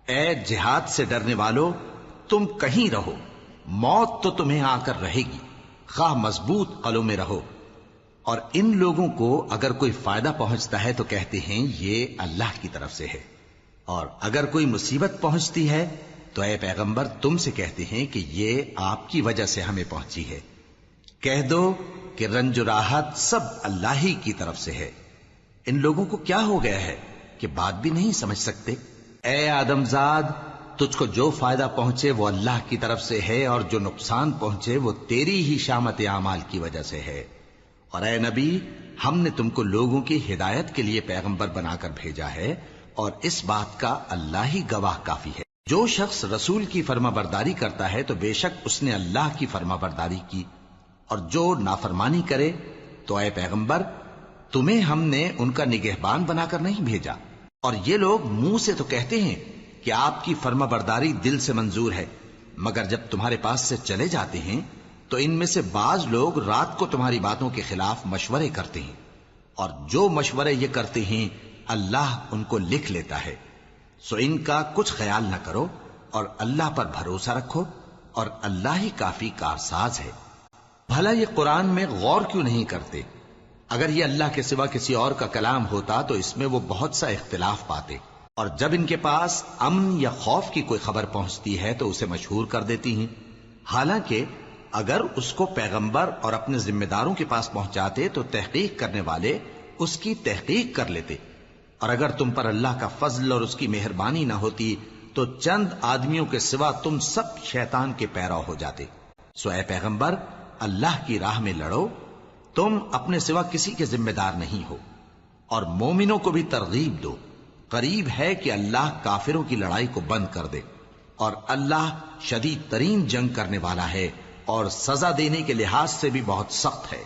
اے جہاد سے ڈرنے والو، تم کہیں رہو، موت تو تمہیں آ کر رہے گی، خواہ مضبوط قلعوں میں رہو۔ اور ان لوگوں کو اگر کوئی فائدہ پہنچتا ہے تو کہتے ہیں یہ اللہ کی طرف سے ہے، اور اگر کوئی مصیبت پہنچتی ہے تو اے پیغمبر تم سے کہتے ہیں کہ یہ آپ کی وجہ سے ہمیں پہنچی ہے۔ کہہ دو کہ رنج و راحت سب اللہ ہی کی طرف سے ہے۔ ان لوگوں کو کیا ہو گیا ہے کہ بات بھی نہیں سمجھ سکتے؟ اے آدم زاد، تجھ کو جو فائدہ پہنچے وہ اللہ کی طرف سے ہے، اور جو نقصان پہنچے وہ تیری ہی شامت اعمال کی وجہ سے ہے۔ اور اے نبی، ہم نے تم کو لوگوں کی ہدایت کے لیے پیغمبر بنا کر بھیجا ہے، اور اس بات کا اللہ ہی گواہ کافی ہے۔ جو شخص رسول کی فرما برداری کرتا ہے تو بے شک اس نے اللہ کی فرما برداری کی، اور جو نافرمانی کرے تو اے پیغمبر تمہیں ہم نے ان کا نگہبان بنا کر نہیں بھیجا۔ اور یہ لوگ منہ سے تو کہتے ہیں کہ آپ کی فرما برداری دل سے منظور ہے، مگر جب تمہارے پاس سے چلے جاتے ہیں تو ان میں سے بعض لوگ رات کو تمہاری باتوں کے خلاف مشورے کرتے ہیں، اور جو مشورے یہ کرتے ہیں اللہ ان کو لکھ لیتا ہے۔ سو ان کا کچھ خیال نہ کرو، اور اللہ پر بھروسہ رکھو، اور اللہ ہی کافی کارساز ہے۔ بھلا یہ قرآن میں غور کیوں نہیں کرتے؟ اگر یہ اللہ کے سوا کسی اور کا کلام ہوتا تو اس میں وہ بہت سا اختلاف پاتے، اور جب ان کے پاس امن یا خوف کی کوئی خبر پہنچتی ہے تو اسے مشہور کر دیتی ہیں، حالانکہ اگر اس کو پیغمبر اور اپنے ذمہ داروں کے پاس پہنچاتے تو تحقیق کرنے والے اس کی تحقیق کر لیتے، اور اگر تم پر اللہ کا فضل اور اس کی مہربانی نہ ہوتی تو چند آدمیوں کے سوا تم سب شیطان کے پیرو ہو جاتے۔ سو اے پیغمبر اللہ کی راہ میں لڑو، تم اپنے سوا کسی کے ذمہ دار نہیں ہو، اور مومنوں کو بھی ترغیب دو۔ قریب ہے کہ اللہ کافروں کی لڑائی کو بند کر دے، اور اللہ شدید ترین جنگ کرنے والا ہے، اور سزا دینے کے لحاظ سے بھی بہت سخت ہے۔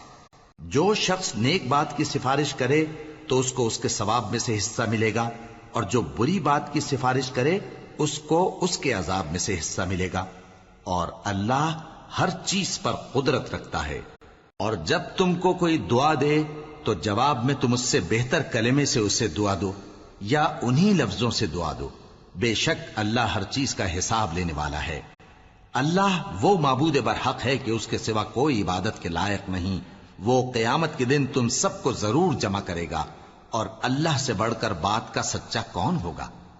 جو شخص نیک بات کی سفارش کرے تو اس کو اس کے ثواب میں سے حصہ ملے گا، اور جو بری بات کی سفارش کرے اس کو اس کے عذاب میں سے حصہ ملے گا، اور اللہ ہر چیز پر قدرت رکھتا ہے۔ اور جب تم کو کوئی دعا دے تو جواب میں تم اس سے بہتر کلمے سے اسے دعا دو، یا انہی لفظوں سے دعا دو، بے شک اللہ ہر چیز کا حساب لینے والا ہے۔ اللہ وہ معبود برحق ہے کہ اس کے سوا کوئی عبادت کے لائق نہیں۔ وہ قیامت کے دن تم سب کو ضرور جمع کرے گا، اور اللہ سے بڑھ کر بات کا سچا کون ہوگا؟